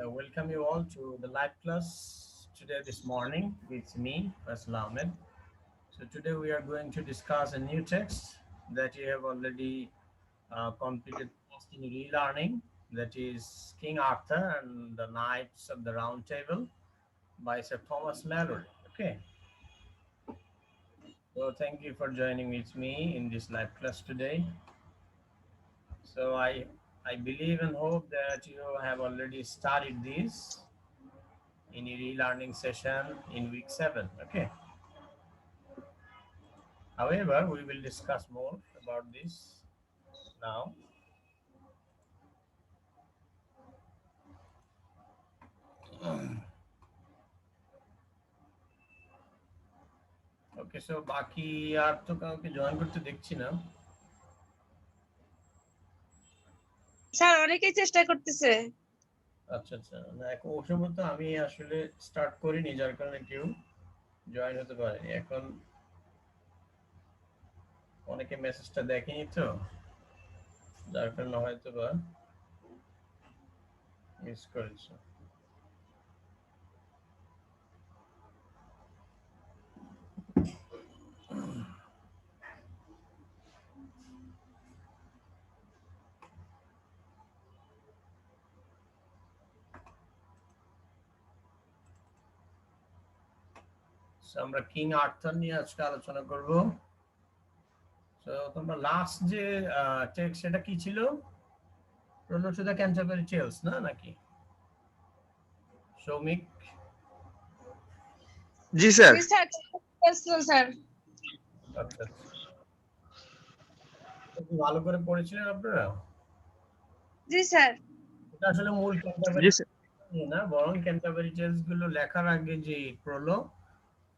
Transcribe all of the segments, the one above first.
Welcome you all to the live class today this morning with me, Faisal Ahmed. So today we are going to discuss a new text that you have already completed in relearning, that is King Arthur and the Knights of the Round Table by Sir Thomas Malory. Okay, so thank you for joining with me in this live class today. So I believe and hope that you have already studied this in a relearning session in week 7. Okay, however we will discuss more about this now. Okay, so বাকি আর তো কাউকে join করতে দেখছি না। Sir অনেকেই চেষ্টা করতেছে। আচ্ছা আচ্ছা, না এখন ওই সময় তো আমি আসলে স্টার্ট করিনি, যার কারণে কেউ জয়েন হতে পারেনি। এখন অনেকে মেসেজটা দেখেনি তো, যার কারণে হয়তো বা মিস করেছে। So, আমরা কিং আর্থার নিয়ে আজকে আলোচনা করব। তো তোমরা লাস্ট যে টেক্সট সেটা কি ছিল? প্রলোড টু দ্য ক্যান্টারবারি টেলস না, নাকি সৌমিক? জি স্যার। জি স্যার, স্যার। আচ্ছা আচ্ছা, ভালো করে পড়েছিলেন আপনারা? জি স্যার। এটা আসলে মূল ক্যান্টারবারি জি স্যার। নিয়ে না, বরং ক্যান্টারবারি টেলস গুলো লেখার আগে যে প্রলোগ,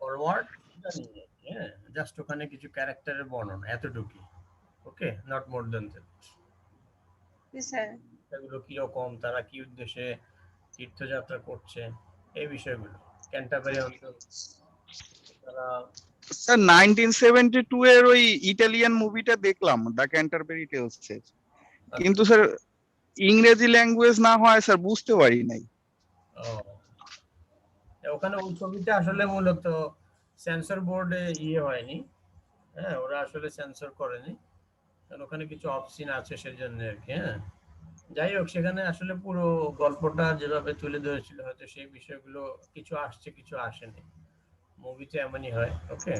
ফরওয়ার্ড, এটা নিয়ে। হ্যাঁ, জাস্ট ওখানে কিছু ক্যারেক্টারের বর্ণনা, এতটুকুই। Okay, not more than that. জি স্যার। এগুলো কিরকম, তারা কি উদ্দেশ্যে তীর্থযাত্রা করছে, এই বিষয়গুলো। ক্যান্টারবারি অঞ্চল তারা স্যার 1972 এর ওই ইটালিয়ান মুভিটা দেখলাম, দ্য ক্যান্টারবেরি টেলস এর, কিন্তু স্যার ইংরেজি ল্যাঙ্গুয়েজ না হয় স্যার বুঝতে পারি নাই। ওখানে ওই ছবিটা আসলে মূলত সেন্সর বোর্ডে হয়নি। হ্যাঁ, ওরা আসলে সেন্সর করেনি, কারণ ওখানে কিছু অপশন আছে সেজন্য আর কি। হ্যাঁ, যাই হোক, সেখানে আসলে পুরো গল্পটা যেভাবে তুলে ধরেছিল, হয়তো সেই বিষয়গুলো কিছু আসছে কিছু আসেনি। মুভিতে এমনই হয়। ওকে,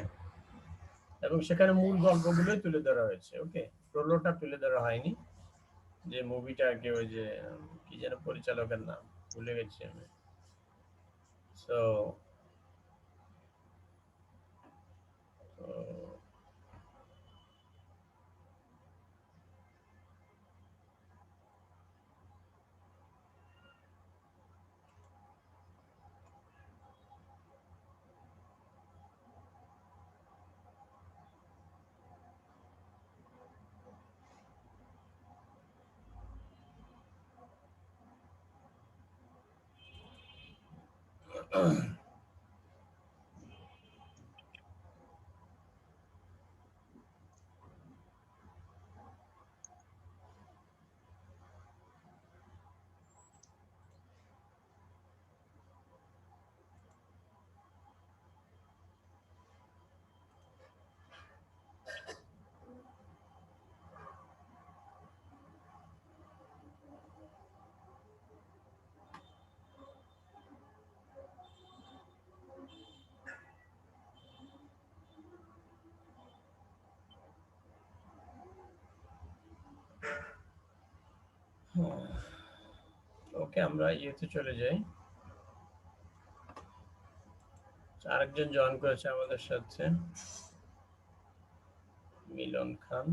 এবং সেখানে মূল গল্পগুলোই তুলে ধরা হয়েছে। ওকে, প্রলোটা তুলে ধরা হয়নি। যে মুভিটা আর কি, ওই যে কি যেন পরিচালকের নাম ভুলে গেছি আমি। সো ওকে, আমরা ইয়েতে চলে যাই। আরেকজন জয়েন করেছে আমাদের সাথে, মিলন খান।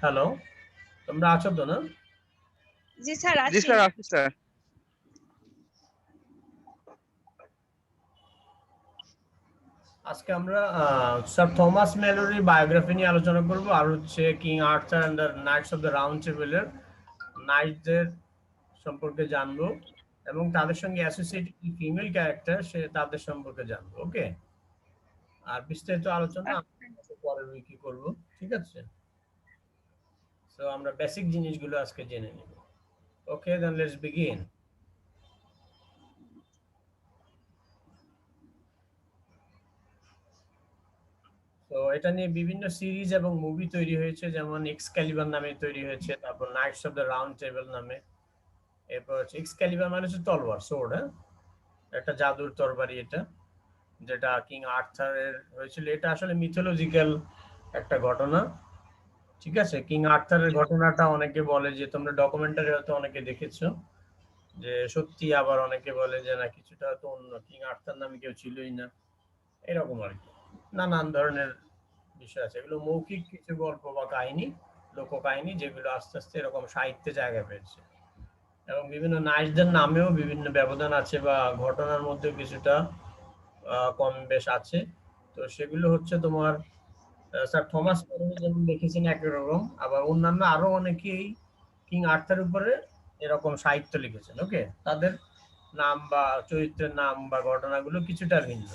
হ্যালো, তোমরা আছো তো না? জি স্যার জি আছি। স্যার, আছি স্যার। আজকে আমরা স্যার থমাস ম্যালোরির বায়োগ্রাফি নিয়ে আলোচনা করব, আর হচ্ছে king Arthur and the Knights of the round টেবিলের নাইটদের সম্পর্কে জানবো, এবং তাদের সঙ্গে অ্যাসোসিয়েটেড ফিমেল ক্যারেক্টার তাদের সম্পর্কে জানবো। ওকে, আর বিস্তারিত আলোচনা আমরা পরের উইকে করব, ঠিক আছে? সো আমরা বেসিক জিনিসগুলো আজকে জেনে নিব। ওকে, দেন লেটস বিগিন। তো এটা নিয়ে বিভিন্ন সিরিজ এবং মুভি তৈরি হয়েছে, যেমন এক্সক্যালিবার নামে তৈরি হয়েছে, তারপর knights of the round table নামে। এরপর হচ্ছে এক্সক্যালিবার মানে হচ্ছে তলোয়ার, সোর্ড, হ্যাঁ, একটা জাদুর তরবারি, এটা যেটা কিং আর্থারের হয়েছিল। এটা আসলে মিথোলজিক্যাল একটা ঘটনা, ঠিক আছে? কিং আর্থারের ঘটনাটা অনেকে বলে যে, তোমরা ডকুমেন্টারি হয়তো অনেকে দেখেছো, যে সত্যি, আবার অনেকে বলে যে না, কিছুটা হয়তো অন্য, কিং আর্থার নামে কেউ ছিলই না, এরকম আর কি। নানান ধরনের বিষয় আছে, এগুলো মৌখিক কিছু গল্প বা কাহিনী, লোককাহিনী, যেগুলো আস্তে আস্তে এরকম সাহিত্যে জায়গা পেয়েছে। এবং বিভিন্ন নাইটদের নামেও বিভিন্ন ব্যবধান আছে, বা ঘটনার মধ্যে কিছুটা কম বেশ আছে। তো সেগুলো হচ্ছে তোমার স্যার থমাস ম্যালোরি যেমন লিখেছেন একরকম, আবার অন্যান্য আরো অনেকেই কিং আর্থার উপরে এরকম সাহিত্য লিখেছেন। ওকে, তাদের নাম বা চরিত্রের নাম বা ঘটনাগুলো কিছুটা ভিন্ন,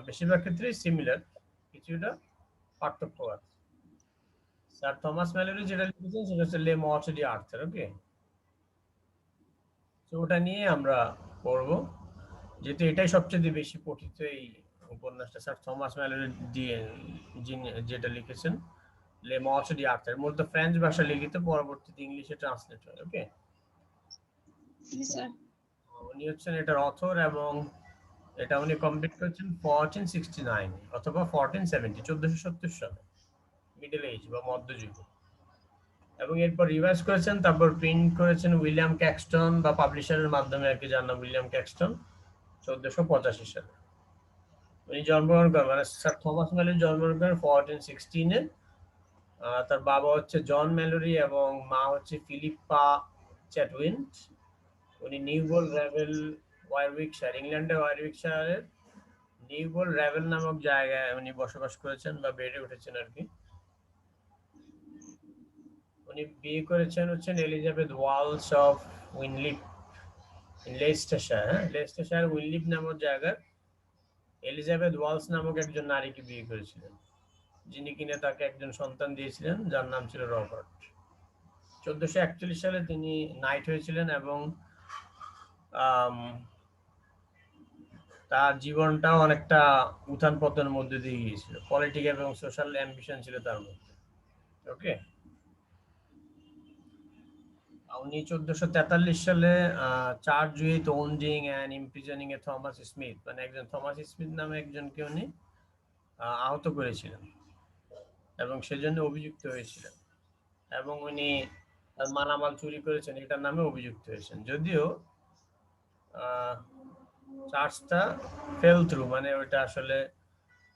বেশিরভাগ ক্ষেত্রেই সিমিলার, কিছুটা পার্থক্য আছে। স্যার থমাস ম্যালোরি যেটা লিখেছেন সেটা হচ্ছে লে মর্ট ডি আর্থার। ওকে, তো ওটা নিয়ে আমরা পড়বো, যেহেতু এটাই সবচেয়ে বেশি পঠিত এই উপন্যাসটা, স্যার থমাস ম্যালোরি দিয়ে যিনি যেটা লিখেছেন, লে মর্ট ডি আর্থার, মূলত ফ্রেঞ্চ ভাষা লিখিত, পরবর্তীতে ইংলিশে ট্রান্সলেট হয়। ওকে, জি স্যার। উনি হচ্ছেন এটার অথর, এবং এটা উনি কমপ্লিট করেছেন 1469 অথবা 1470, 1470 সালে, মিডল এজ বা মধ্যযুগে। এবং এরপর রিভাইজ করেছেন, তারপর প্রিন্ট করেছেন উইলিয়াম ক্যাক্সটন, বা পাবলিশারের মাধ্যমে আর কি, যার নাম উইলিয়াম ক্যাক্সটন, 1485 সালে। উনি জন্মগ্রহণ করেন, মানে স্যার থমাস ম্যালোরি জন্মগ্রহণ করেন 1416-এ। তার বাবা হচ্ছে জন ম্যালোরি এবং মা হচ্ছে ফিলিপ্পা চ্যাটউইন্ড। উনি নিউবোল রেভেল, ওয়ারউইকশায়ার, ইংল্যান্ডের ওয়ারউইকশায়ারের নিউবোল রেভেল নামক জায়গায় উনি বসবাস করেছেন বা বেড়ে উঠেছেন আর কি। উনি বিয়ে করেছেন হচ্ছেন এলিজাবেথ ওয়ালস অফ উইনলিপ, লেস্টারশায়ার, হ্যাঁ, লেস্টারশায়ার উইনলিপ নামক জায়গার এলিজাবেথ ওয়ালস নামক একজন নারীকে বিয়ে করেছিলেন, যিনি কিনা তাকে একজন সন্তান দিয়েছিলেন, যার নাম ছিল রবার্ট। 1441 সালে তিনি নাইট হয়েছিলেন, এবং তার জীবনটাও অনেকটা উত্থান পতনের মধ্যে দিয়ে গিয়েছিল, পলিটিক্যাল এবং সোশ্যাল অ্যাম্বিশন ছিল তার মধ্যে। ওকে, উনি 1443 সালে charge with wounding and imprisoning a Thomas Smith, মানে একজন থমাস স্মিথ নামে একজনকে উনি আহত করেছিলেন, এবং সেজন্য অভিযুক্ত হয়েছিলেন, এবং উনি মালামাল চুরি করেছেন এটার নামে অভিযুক্ত হয়েছেন। যদিও চার্জটা ফেল থ্রু, মানে ওইটা আসলে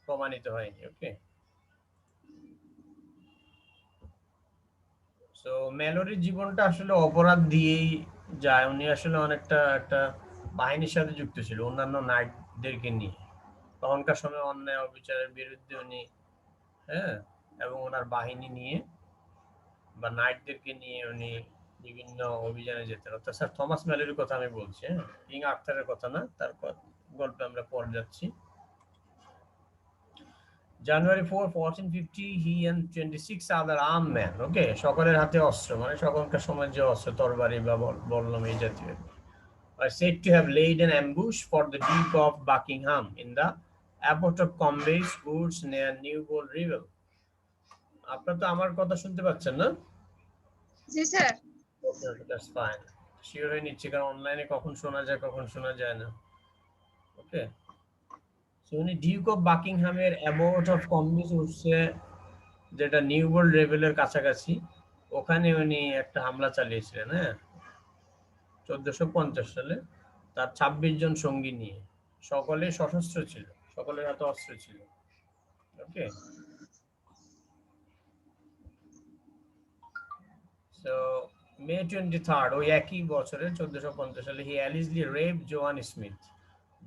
প্রমাণিত হয়নি। ওকে, সো ম্যালোরির জীবনটা আসলে অপরাধ দিয়েই যায়। উনি আসলে অনেকটা একটা বাহিনীর সাথে যুক্ত ছিল, অন্যান্য নাইটদেরকে নিয়ে। তখনকার সময় অন্যায় অবিচারের বিরুদ্ধে উনি, হ্যাঁ, এবং ওনার বাহিনী নিয়ে বা নাইটদেরকে নিয়ে উনি বিভিন্ন অভিযানে যেতেন। অর্থাৎ স্যার থমাস ম্যালোরির কথা আমি বলছি, হ্যাঁ, কিং আর্থারের কথা না, তার গল্পে আমরা পরে যাচ্ছি। January 4, 1450, he and 26 other armed men, ওকে, সকলের হাতে অস্ত্র, মানে সকলকার সময় যে অস্ত্র, তরবারি বা বল্লম এই জাতীয়, are said to have laid an ambush for the Duke of Buckingham in the abbot of Combe's woods near Newbold River. আপনারা তো আমার কথা শুনতে পাচ্ছেন না? জি sir. Okay, okay, that's fine. Sure হয়ে নিচ্ছি, কারণ অনলাইনে কখন শোনা যায় কখন শোনা যায় না। ওকে, সো উনি ডিউক অফ বাকিংহামের অ্যাবোট অফ কম্বেস উঠছে, যেটা নিউবোল্ড রেভেলের কাছাকাছি, ওখানে উনি একটা হামলা চালিয়েছিলেন, হ্যাঁ, 1450 সালে, তার 26 জন সঙ্গী নিয়ে। সকলে সশস্ত্র ছিল, সকলের হাতে অস্ত্র ছিল। ওকে, সো মে 23 ওই একই বছরে 1450 সালে হি অ্যালিজলি রেপ জোয়ান স্মিথ।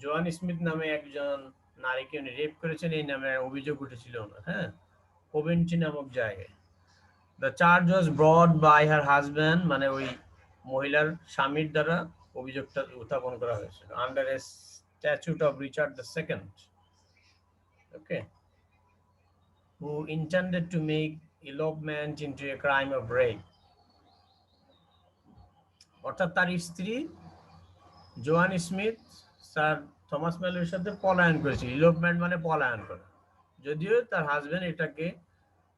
জোয়ান স্মিথ নামে একজন নারীকে উনি রেপ করেছেন, এই নামে অভিযোগ উঠেছিল ওনার, হ্যাঁ, কোভেন্ট্রি নামক জায়গায়। The charge was brought by her husband, মানে ওই মহিলার স্বামীর দ্বারা অভিযোগটা উত্থাপন করা হয়েছিল, under a statute of Richard the second, okay, who intended to make elopement into a crime of rape. অর্থাৎ তার স্ত্রী জোয়ান স্মিথ স্যার থমাস ম্যালোরির সাথে পলায়ন করেছিল, ইলোপমেন্ট মানে পলায়ন করা, যদিও তার হাজবেন্ড এটাকে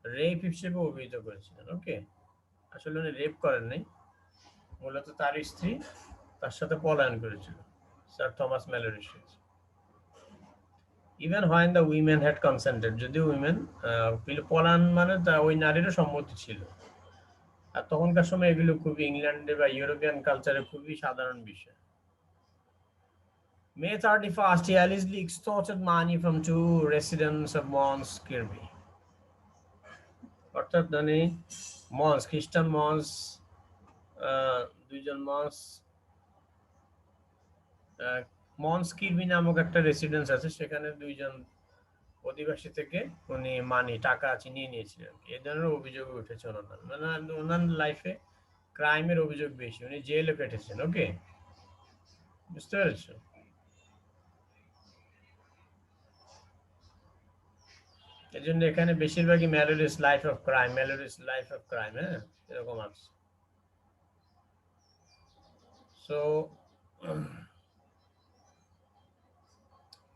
রেপ হিসেবে অভিহিত করেছিলেন, ওকে। আসলে উনি রেপ করেন নাই, মূলত তার স্ত্রী তার সাথে পলায়ন করেছিল স্যার থমাস ম্যালোরির সাথে। Even when the women had consented, যদিও উইমেন পলায়ন মানে ওই নারীরও সম্মতি ছিল। আর তখনকার সময় এগুলো খুবই ইংল্যান্ডে বা ইউরোপিয়ান কালচারে খুবই সাধারণ বিষয়। May 31st, he allegedly extorted money from two residents of Mons Kirby. অর্থাৎ মানে মন্স, খ্রিস্টান মন্স, দুইজন মন্স, মন্স কিরবি নামক একটা রেসিডেন্স আছে, সেখানে দুইজন অধিবাসী থেকে উনি মানি টাকা চিনিয়ে নিয়েছিলেন। এই ধরনের অভিযোগ উঠেছে ওনার, মানে ওনার লাইফে ক্রাইমের অভিযোগ বেশি, উনি জেলে কেটেছেন, ওকে, বুঝতে পেরেছো? এই জন্য এখানে বেশিরভাগই Malory's life of crime, Malory's life of crime, হ্যাঁ, এরকম আছে। So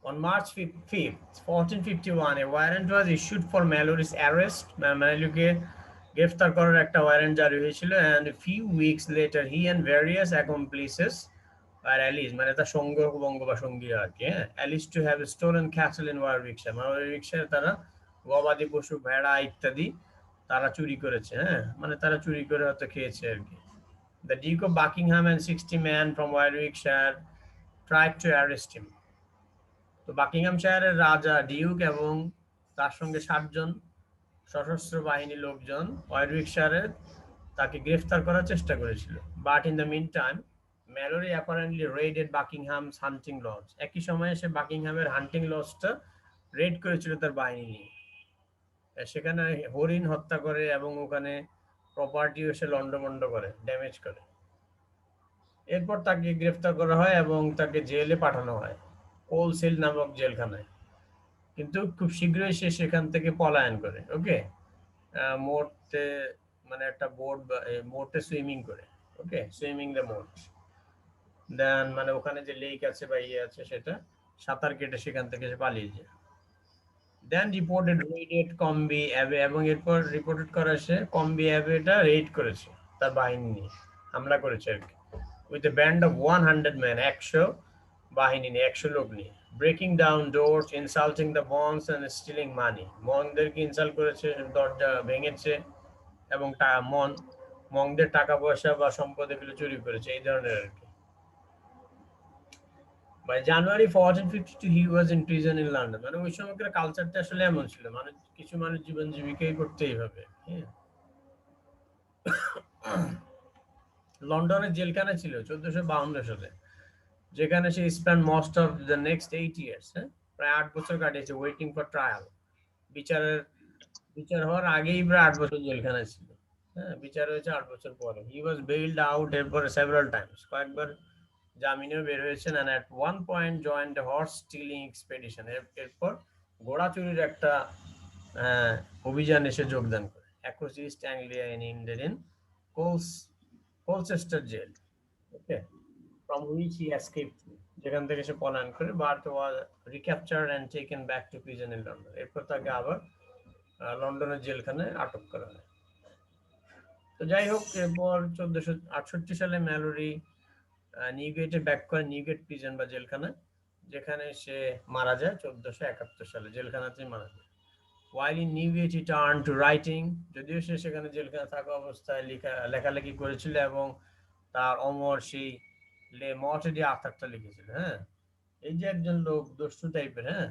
on March 5th, 1451, a warrant was issued for Mallory's arrest. ম্যালোরিকে গ্রেফতার করার একটা ওয়ারেন্ট জারি হয়েছিল, and a few weeks later he and various accomplices were alleged, মানে তার সঙ্গবঙ্গ বা সঙ্গীরা আর কি, হ্যাঁ, alleged to have stolen cattle in Warwickshire, মানে ওয়ারউইকশায়ারে তারা গবাদি পশু, ভেড়া ইত্যাদি তারা চুরি করেছে, হ্যাঁ, মানে তারা চুরি করে হয়তো খেয়েছে আর কি। The Duke of Buckingham and 60 men from Warwickshire tried to arrest him. তো বাকিংহামশায়ারের রাজা ডিউক এবং তার সঙ্গে 60 জন সশস্ত্র বাহিনী লোকজন ওয়ারউইকশায়ারে তাকে গ্রেফতার করার চেষ্টা করেছিল। But in the meantime Malory apparently raided Buckingham's hunting lodge, একই সময়ে সে বাকিংহামের হান্টিং লজটা রেড করেছিল তার বাহিনী নিয়ে, সেখানে হরিণ হত্যা করে এবং ওখানে প্রপার্টিও সে লন্ডভন্ড করে, ড্যামেজ করে। এরপর তাকে গ্রেফতার করা হয় এবং তাকে জেলে পাঠানো হয়, কোলসিল নামক জেলখানায়। কিন্তু খুব শীঘ্রই সে সেখান থেকে পলায়ন করে, ওকে, মোটে মানে একটা বোট, মোটে সুইমিং করে, ওকে, সুইমিং দ্য মোট, দেন মানে ওখানে যে লেক আছে বা ইয়ে আছে সেটা সাঁতার কেটে সেখান থেকে সে পালিয়ে যায়। দেন রিপোর্টেড রেড কম্বি অ্যাবে, এবং এরপর রিপোর্টেড করা সে কম্বি অ্যাবেটা রেড করেছে, তার বাহিনী নিয়ে হামলা করেছে আর কি, with a band of 100 men, 100 বাহিনী নিয়ে, 100 লোক নিয়ে, breaking down doors, insulting the monks and stealing money, মনদেরকে ইনসাল্ট করেছে, দরজা ভেঙেছে এবং মনদের টাকা পয়সা বা সম্পদ এগুলো চুরি করেছে, এই ধরনের আর কি। By January 1452 he was in prison in London, মানে ওই সময়কার কালচারটা আসলে এমন ছিল, মানে কিছু মানুষ জীবন জীবিকাই করতে এইভাবে, হ্যাঁ। লন্ডনের জেলখানা ছিল 1452 সালে, যেখানে সে spend most of the next 8 years, হ্যাঁ, প্রায় 8 বছর কাটিয়েছে ওয়েটিং ফর ট্রায়াল, বিচার হওয়ার আগেই প্রায় 8 বছর জেলখানায় ছিল, হ্যাঁ, বিচার হয়েছে 8 বছর পরে। হি ওয়াজ বেইলড আউট এরপরে সেভারাল টাইমস, কয়েকবার জামিনেও বের হয়েছেন, and at one point joined a horse stealing expedition, এরপর ঘোড়া চুরির একটা অভিযানে সে যোগদান করে, across East Anglia in England in Colchester jail, okay, from which he escaped, যেখান থেকে সে পলায়ন করে, but was recaptured and taken back to prison in London, এরপর তাকে আবার লন্ডনের জেলখানায় আটক করা হয়। তো যাই হোক, এরপর 1468 সালে ম্যালোরি নিউগেটে ব্যাক করে, নিউগেট প্রিজন বা জেলখানা, যেখানে সে মারা যায় 1471 সালে, জেলখানাতেই মারা যায়। While in Newgate he turned to writing, যদিও সে সেখানে জেলখানা থাকা অবস্থায় লেখালেখি করেছিল এবং তার অমর সেই লে মর্টেডি আর্থারটা লিখেছিল, হ্যাঁ, এই যে একজন লোক দস্যু টাইপের, হ্যাঁ,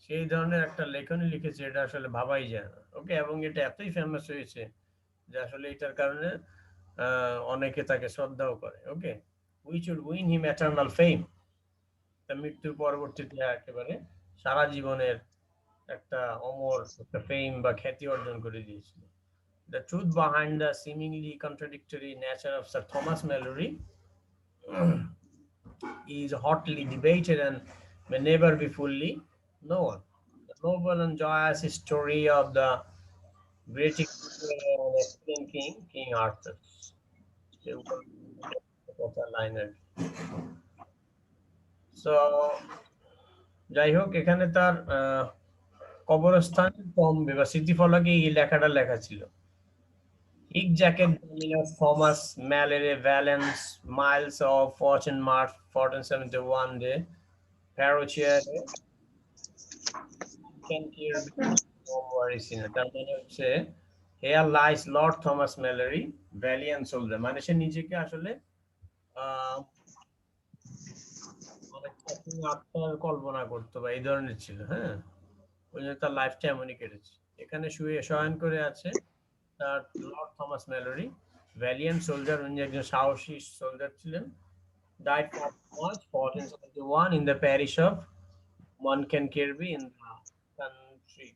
সেই ধরনের একটা লেখনী লিখেছে, এটা আসলে ভাবাই যায় না, ওকে, এবং এটা এতই ফেমাস হয়েছে যে আসলে এটার কারণে অনেকে তাকে শ্রদ্ধাও করে। Okay, which would win him eternal fame, তার মৃত্যুর পরবর্তীতে একেবারে সারা জীবনের একটা অমর একটা ফেম বা খ্যাতি অর্জন করে দিয়েছিল। The truth behind the seemingly contradictory nature of Sir Thomas Mallory is hotly debated and may never be fully known. The noble and joyous story of the great and excellent king, King Arthur. So, যাই হোক, এখানে তার কবরস্থান টম্বে বা স্মৃতিফলকে এই লেখাটা লেখা ছিল। Hic jacet Dominus Thomas Mallory Valens Miles of Fortune March 1471 de Parrochiere Canterbury তার মানে হচ্ছে Here lies Lord Thomas Mallory, valiant soldier, মানে সে নিজেকে আসলে আত্মার কল্পনা করতো বা এই ধরনের ছিল। হ্যাঁ, ওই জন্য তার লাইফটা এমনই কেটেছে। এখানে শুয়ে শয়ন করে আছে তার Lord Thomas Mallory, valiant soldier, উনি একজন সাহসী সোলজার ছিলেন। died on March 1471 in the parish of Monkenkerby in the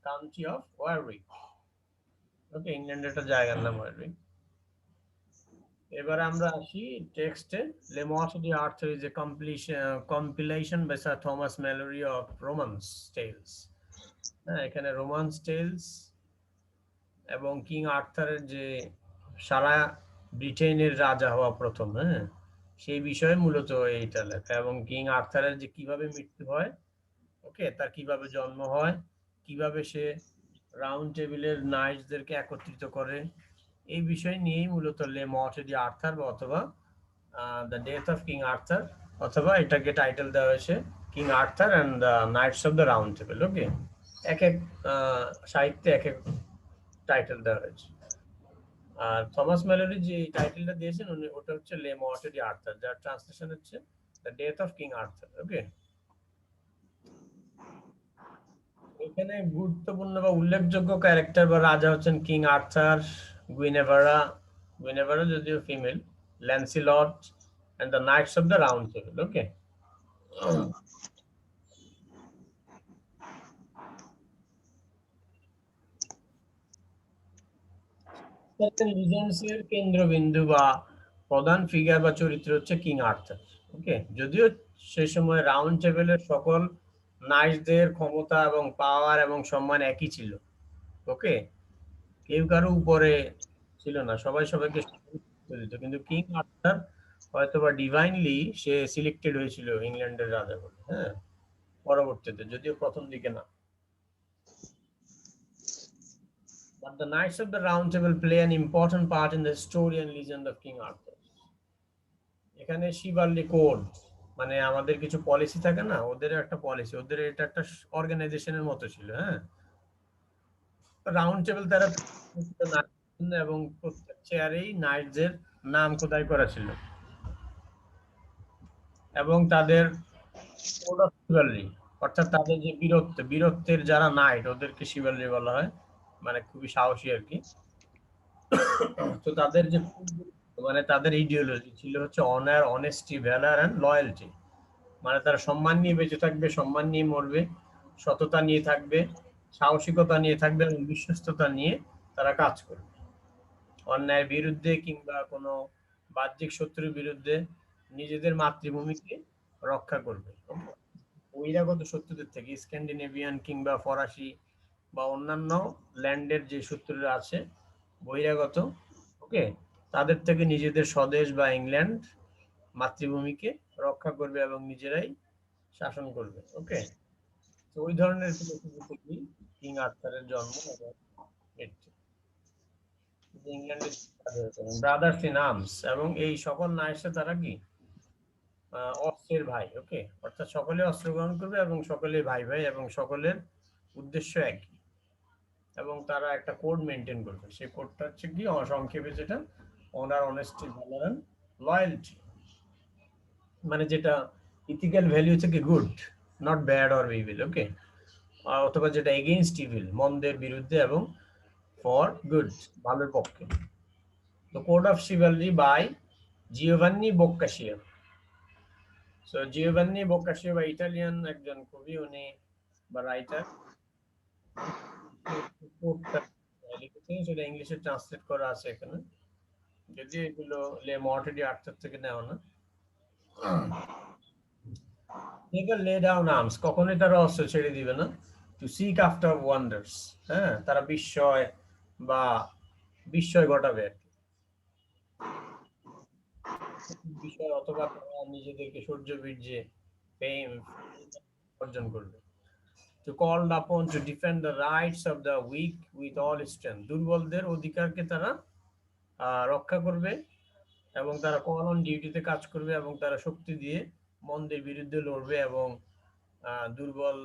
county of Warwick. ওকে, ইংল্যান্ডের একটা জায়গার নাম ওয়ারউইক। এবার আমরা আসি টেক্সটে। Le Morte d'Arthur is a compilation by Sir Thomas Mallory of Romance Tales. এখানে রোমান্স টেলস এবং কিং আর্থারের যে সারা ব্রিটেনের রাজা হওয়া প্রথম, হ্যাঁ, সেই বিষয়ে মূলত এইটা লেখা। এবং কিং আর্থারের যে কিভাবে মৃত্যু হয়, ওকে, তার কিভাবে জন্ম হয়, কিভাবে সে রাউন্ড টেবিলের নাইটসদেরকে একত্রিত করে, এই বিষয় নিয়েই মূলত লে মর্টে ডি আর্থার বা অথবা the death of King Arthur, অথবা এটাকে টাইটেল দেওয়া হয়েছে King Arthur and the Knights of the round Table. Okay, এক এক সাহিত্যে এক এক টাইটেল দেওয়া হয়েছে। আর থমাস ম্যালোরি যে টাইটেলটা দিয়েছেন উনি, ওটা হচ্ছে লে মর্টে ডি আর্থার, যার ট্রান্সলেশন হচ্ছে the death of King Arthur. Okay, এখানে গুরুত্বপূর্ণ বা উল্লেখযোগ্য ক্যারেক্টার বা রাজা হচ্ছেন কিং আর্থার, গুইনেভারা, গুইনেভারা যদিও female, Lancelot and the Knights of the round Table. Okay, লিজেন্ডসের কেন্দ্রবিন্দু বা প্রধান ফিগার বা চরিত্র হচ্ছে কিং আর্থার। ওকে, যদিও সেই সময় রাউন্ড টেবিলের সকল নাইটসদের ক্ষমতা এবং পাওয়ার এবং সম্মান একই ছিল। ওকে, কেউ কারো উপরে ছিল না, সবাই সবাইকে দিত, কিন্তু কিং আর্থার হয়তোবা ডিভাইনলি সে সিলেক্টেড হয়েছিল ইংল্যান্ডের রাজা বলে। হ্যাঁ, পরবর্তীতে, যদিও প্রথম দিকে না। But the Knights of the Round Table play an important part in the story and legend of King Arthur. এখানে শিবাল্লি কোড মানে আমাদের কিছু পলিসি থাকে না, ওদের একটা পলিসি, ওদের এটা একটা অর্গানাইজেশনের মতো ছিল। হ্যাঁ, রাউন্ড টেবিল তারা এবং প্রত্যেক চেয়ারেই নাইটদের নাম খোদাই করা ছিল এবং তাদের কোড অফ শিবালরি, অর্থাৎ তাদের যে বীরত্বের যারা নাইট, ওদেরকে শিবালরি বলা হয়, মানে খুবই সাহসী আর কি। তো তাদের যে মানে তাদের ইডিওলজি ছিল হচ্ছে honour, honesty, valour and loyalty, মানে তারা সম্মান নিয়ে বেঁচে থাকবে, সম্মান নিয়ে মরবে, সততা নিয়ে থাকবে, সাহসিকতা নিয়ে থাকবে এবং বিশ্বস্ততা নিয়ে তারা কাজ করবে। অন্যায়ের বিরুদ্ধে কিংবা কোনো বাহ্যিক শত্রুর বিরুদ্ধে নিজেদের মাতৃভূমিকে রক্ষা করবে বহিরাগত শত্রুদের থেকে, স্ক্যান্ডিনেভিয়ান কিংবা ফরাসি বা অন্যান্য ল্যান্ডের যে শত্রুরা আছে বহিরাগত, ওকে, তাদের থেকে নিজেদের স্বদেশ বা ইংল্যান্ড মাতৃভূমিকে রক্ষা করবে এবং নিজেরাই শাসন করবে। ওকে, তো ওই ধরনের ফিলোসফি কিং আর্থারের জন্ম এবং মৃত্যু। ইংল্যান্ডের ব্রাদার্স ইন আর্মস, এবং এই সকল নাইটসে তারা কি অস্ত্রের ভাই। ওকে, অর্থাৎ সকলে অস্ত্র গ্রহণ করবে এবং সকলে ভাই ভাই এবং সকলের উদ্দেশ্য একই, এবং তারা একটা কোড মেনটেন করবে। সেই কোডটা হচ্ছে কি, সংক্ষেপে যেটা honour, honesty, valour and loyalty, মানে যেটা ইথিক্যাল ভ্যালু হচ্ছে কি good, not bad or evil. Okay, অথবা যেটা এগেইনস্ট ইভিল, মন্দের বিরুদ্ধে, এবং ফর গুড, ভালোর পক্ষে। The Code of Chivalry by Giovanni Boccaccio. So Giovanni Boccaccio বা ইটালিয়ান একজন কবি, উনি বা রাইটার, লিখেছেন, সেটা ইংলিশে ট্রান্সলেট করা আছে এখানে, যদিও এগুলো লে মর্টেডি আর্থার থেকে নেওয়া না। Never lay down arms, কখনোই তারা অস্ত্র ছেড়ে দিবে না। To seek after wonders, হ্যাঁ, তারা বিস্ময় ঘটাবে আর কি। বিষয় অথবা তারা নিজেদেরকে সূর্যবীর্যে ফেম অর্জন করবে। To call upon to defend the rights of the weak with all strength, দুর্বলদের অধিকারকে তারা রক্ষা করবে, এবং তারা কল অন ডিউটিতে কাজ করবে, এবং তারা শক্তি দিয়ে মন্দের বিরুদ্ধে লড়বে, এবং দুর্বল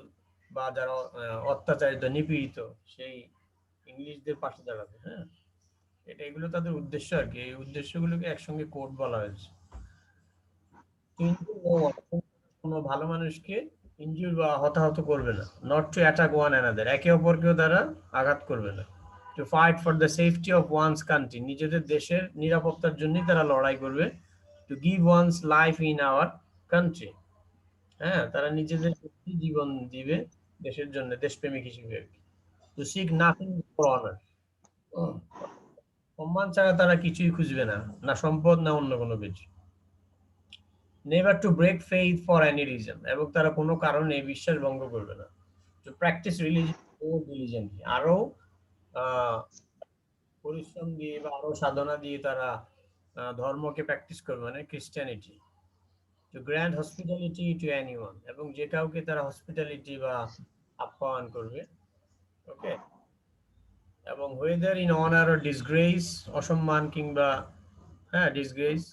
বা যারা অত্যাচারিত নিপীড়িত সেই ইংলিশদের পাশে দাঁড়াবে। হ্যাঁ, এগুলো তাদের উদ্দেশ্য আর কি। এই উদ্দেশ্যগুলোকে একসঙ্গে কোড বলা হয়েছে। কিন্তু কোনো ভালো মানুষকে ইনজুর বা হতাহত করবে না। Not to attack one another, একে অপরকেও তারা আঘাত করবে না। To fight for the safety of one's country, নিজেদের দেশের নিরাপত্তার জন্যই তারা লড়াই করবে। To give one's life in our country, হ্যাঁ, তারা নিজেদের জীবন দিবে দেশের জন্য, দেশপ্রেমিক হিসেবে। To seek nothing for honour, সম্মান ছাড়া তারা কিছুই খুঁজবে না, না সম্পদ না অন্য কোনো কিছু। Never to break faith for any reason, এবং তারা কোনো কারণে বিশ্বাস ভঙ্গ করবে না। টু প্র্যাকটিস রিলিজিয়ন ডিলিজেন্টলি, আরো পরিশ্রম দিয়ে বা আরো সাধনা দিয়ে তারা ধর্মকে প্র্যাকটিস করবে, মানে Christianity. To grant hospitality to anyone, এবং যে কাউকে তারা হসপিটালিটি বা আপ্যায়ন করবে। ওকে, এবং whether in honor or disgrace, অসম্মান কিংবা ডিসগ্রেস,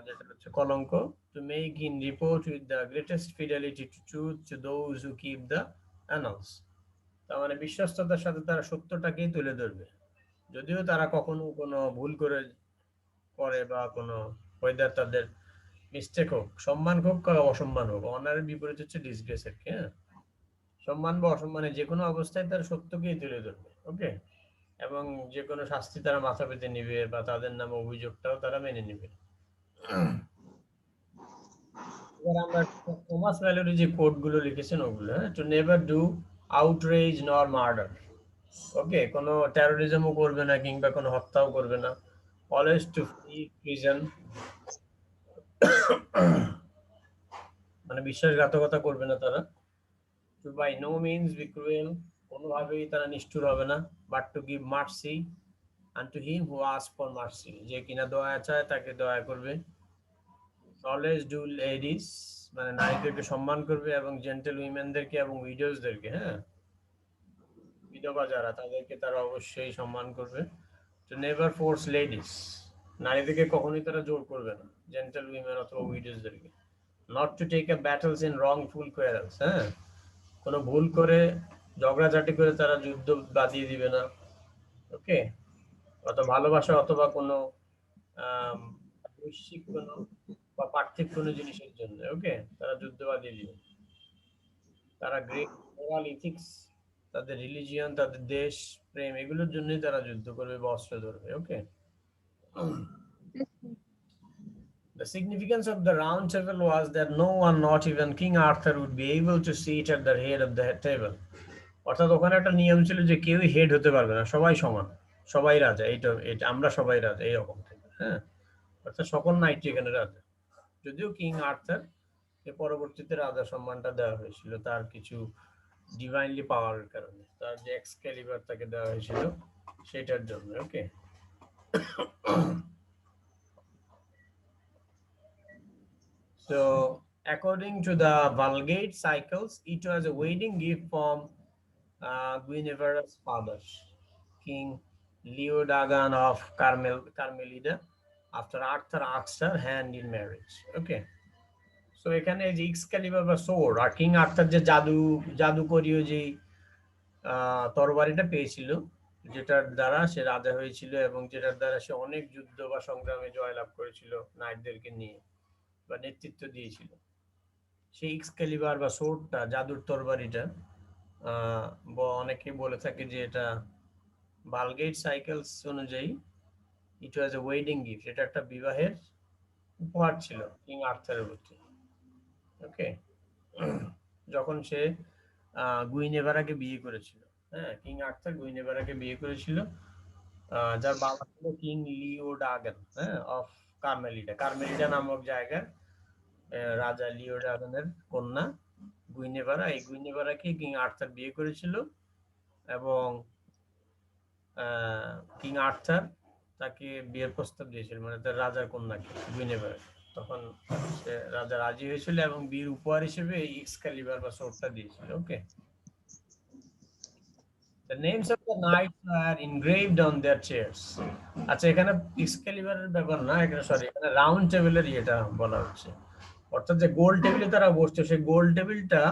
যেটা হচ্ছে কলঙ্ক। To make in report with the greatest fidelity to truth to those who keep the annals, তার মানে বিশ্বস্ততার সাথে তারা সত্যটাকেই তুলে ধরবে, যদিও তারা কখনো কোনো ভুল করে বা কোনো whether তাদের মিস্টেক হোক, সম্মান হোক বা অসম্মান হোক। অনারের বিপরীত হচ্ছে ডিসগ্রেস আর কি। হ্যাঁ, সম্মান বা অসম্মানে যে কোনো অবস্থায় তারা সত্যকেই তুলে ধরবে। ওকে, এবং যে কোনো শাস্তি তারা মাথা পেতে নিবে, বা তাদের নামে অভিযোগটাও তারা মেনে নিবে। এবার আমরা থমাস ম্যালোরি যে কোড গুলো লিখেছেন ওগুলো, টু নেভার ডু আউটরেজ নর মার্ডার, ওকে, কোনো টেরোরিজমও করবে না কিংবা কোনো হত্যাও করবে না। অলওয়েজ টু ফ্রি প্রিজন, মানে বিশ্বাসঘাতকতা করবে না তারা। To by no means be cruel, কোনোভাবেই তারা নিষ্ঠুর হবে না। But to give mercy unto him who asks for mercy, যে কিনা দয়া চায় তাকে দয়া করবে। অলওয়েজ ডু লেডিস, মানে নারীদেরকে সম্মান করবে, এবং জেন্টেল উইমেনদেরকে এবং উইডোজদেরকে, হ্যাঁ, বিধবা যারা, তাদেরকে তারা অবশ্যই সম্মান করবে। টু নেভার ফোর্স লেডিস, নারীদেরকে কখনোই তারা জোর করবে না, জেন্টেল উইমেন অথবা উইডোজদেরকে। Not to take a battles in wrongful quarrels, হ্যাঁ, কোনো ভুল করে ঝগড়াঝাটি করে তারা যুদ্ধ বাঁধিয়ে দিবে না। ওকে, অথবা ভালোবাসা অথবা কোনো বৈশ্বিক কোনো বা পার্থিব কোনো জিনিসের জন্য, ওকে, তারা যুদ্ধ বাঁধিয়ে দিবে। তারা গ্রেট মোরাল ইথিক্স, তাদের রিলিজিয়ন, তাদের দেশ প্রেম, এগুলোর জন্যই তারা যুদ্ধ করবে বা অস্ত্র ধরবে। ওকে, the significance of the round table was that no one, not even King Arthur, would be able to sit at the head of the table. অর্থাৎ ওখানে একটা নিয়ম ছিল যে কেউই হেড হতে পারবে না, সবাই সমান, সবাই রাজা, এটা আমরা সবাই রাজা, এইরকম। হ্যাঁ, অর্থাৎ সকল নাইট এখানে রাজা, যদিও কিং আর্থার কে পরবর্তীতে রাজা সম্মানটা দেওয়া হয়েছিল তার কিছু ডিভাইনলি পাওয়ারের কারণে, তার যে এক্সক্যালিবার তাকে দেওয়া হয়েছিল সেটার জন্য। ওকে, so according to the Vulgate cycles, it was a wedding gift from Guinevere's father, King Leodagan of Carmelida, after Arthur asked her hand in marriage. Okay, so এখানে যে এক্সক্যালিবার বা সোর্ড, আর কিং আর্থার যে জাদুকরীয় যে তরবারিটা পেয়েছিল, যেটার দ্বারা সে রাজা হয়েছিল এবং যেটার দ্বারা সে অনেক যুদ্ধ বা সংগ্রামে জয়লাভ করেছিল নাইটদেরকে নিয়ে, বা নেতৃত্ব দিয়েছিল, সেই এক্সক্যালিবার বা সোর্ডটা, জাদুর তরবারিটা, অনেকে বলে থাকে যে এটা ভালগেট সাইকেলস অনুযায়ী ইট ওয়াজ এ ওয়েডিং গিফট, এটা একটা বিবাহের উপহার ছিল কিং আর্থারের প্রতি। ওকে, যখন সে গুইনেভারাকে বিয়ে করেছিল, হ্যাঁ, কিং আর্থার গুইনেভারাকে বিয়ে করেছিল, যার বাবা ছিল কিং লিও ডাগন, হ্যাঁ, অফ কার্মেলিটা। কার্মেলিটা নামক জায়গার রাজা লিও ডাগনের কন্যা গুইনেভারা। এই গুইনেভারাকে কিং আর্থার বিয়ে করেছিল এবং কিং আর্থার তাকে বিয়ের প্রস্তাব দিয়েছিল, মানে তার রাজার কন্যাকে গুইনেভারা। তখন সে রাজা রাজি হয়েছিল এবং বিয়ের উপহার হিসেবে এই এক্সক্যালিবার বা সোর্ডটা দিয়েছিল। ওকে, The names of the knights are engraved on their chairs. আচ্ছা, এখানে এক্সক্যালিবারের ব্যাপার না, এখানে সরি, এখানে রাউন্ড টেবিলের ইয়েটা বলা হচ্ছে। অর্থাৎ যে গোল টেবিলে তারা বসছে, সেই গোল টেবিলটা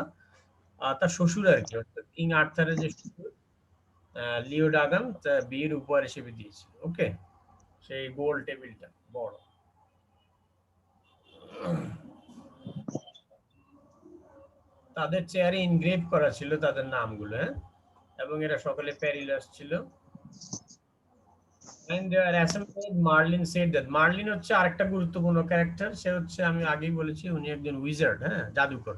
তার শ্বশুর আর কি, অর্থাৎ কিং আর্থারের যে শ্বশুর লিও ডাগান বিয়ের উপহার হিসেবে দিয়েছিল। ওকে, সেই গোল টেবিলটা বড়। তাদের চেয়ারে ইনগ্রেভ করা ছিল তাদের নামগুলো, হ্যাঁ, এবং এরা সকলে প্যারিলাস ছিল। And they are assembled. Merlin said that, Merlin হচ্ছে আরেকটা গুরুত্বপূর্ণ ক্যারেক্টার। সে হচ্ছে, আমি আগেই বলেছি, উনি একজন উইজার্ড, হ্যাঁ, জাদুকর,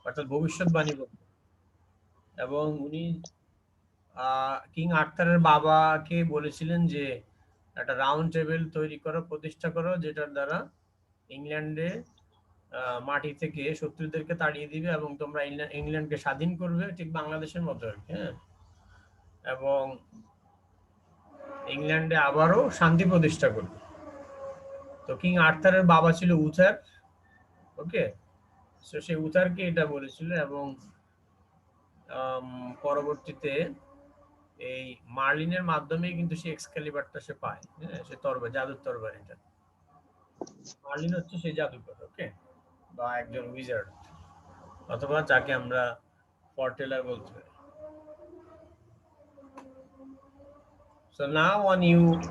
অর্থাৎ ভবিষ্যৎবাণী করতেন। এবং উনি কিং আর্থারের বাবাকে বলেছিলেন যে একটা রাউন্ড টেবিল তৈরি করো, প্রতিষ্ঠা করো, যেটার দ্বারা ইংল্যান্ডে মাটি থেকে শত্রুদেরকে তাড়িয়ে দিবে এবং তোমরা ইংল্যান্ডকে স্বাধীন করবে, ঠিক বাংলাদেশের মতো আর কি, হ্যাঁ, এবং ইংল্যান্ডে আবারও শান্তি প্রতিষ্ঠা করবে। তো কিং আর্থারের বাবা ছিল উথার। ওকে, সো সে উথারকে এটা বলেছিল এবং পরবর্তীতে এই মার্লিনের মাধ্যমে কিন্তু সে এক্সক্যালিবারটা সে পায়, হ্যাঁ, সে তরবারি, জাদুর তরবারি। এটা মার্লিন হচ্ছে সেই জাদুকর, ওকে, বা একজন উইজার্ড, অথবা যাকে আমরা ফরটেলার বলতে পারি। So now on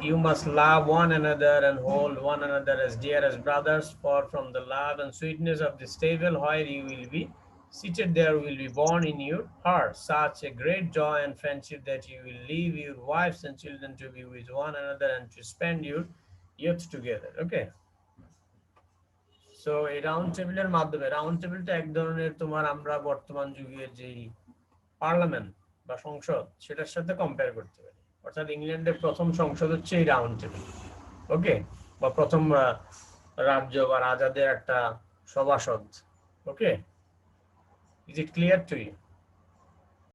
you must love one another and hold one another as dear as brothers, for from the love and sweetness of this table where you will be seated, there will be born in your heart such a great joy and friendship that you will leave your wives and children to be with one another and to spend your youth together. Okay, so এই round টেবিলের মাধ্যমে, round টেবিলটা এক ধরনের তোমার আমরা বর্তমান যুগের যেই পার্লামেন্ট বা সংসদ, সেটার সাথে কম্পেয়ার করতে পারি। অর্থাৎ ইংল্যান্ডের প্রথম সংসদ হচ্ছে এই রাউন্ড টেবিল। ওকে, বা প্রথম রাজ্য বা রাজাদের একটা সভাসদ। Okay, is it clear to you?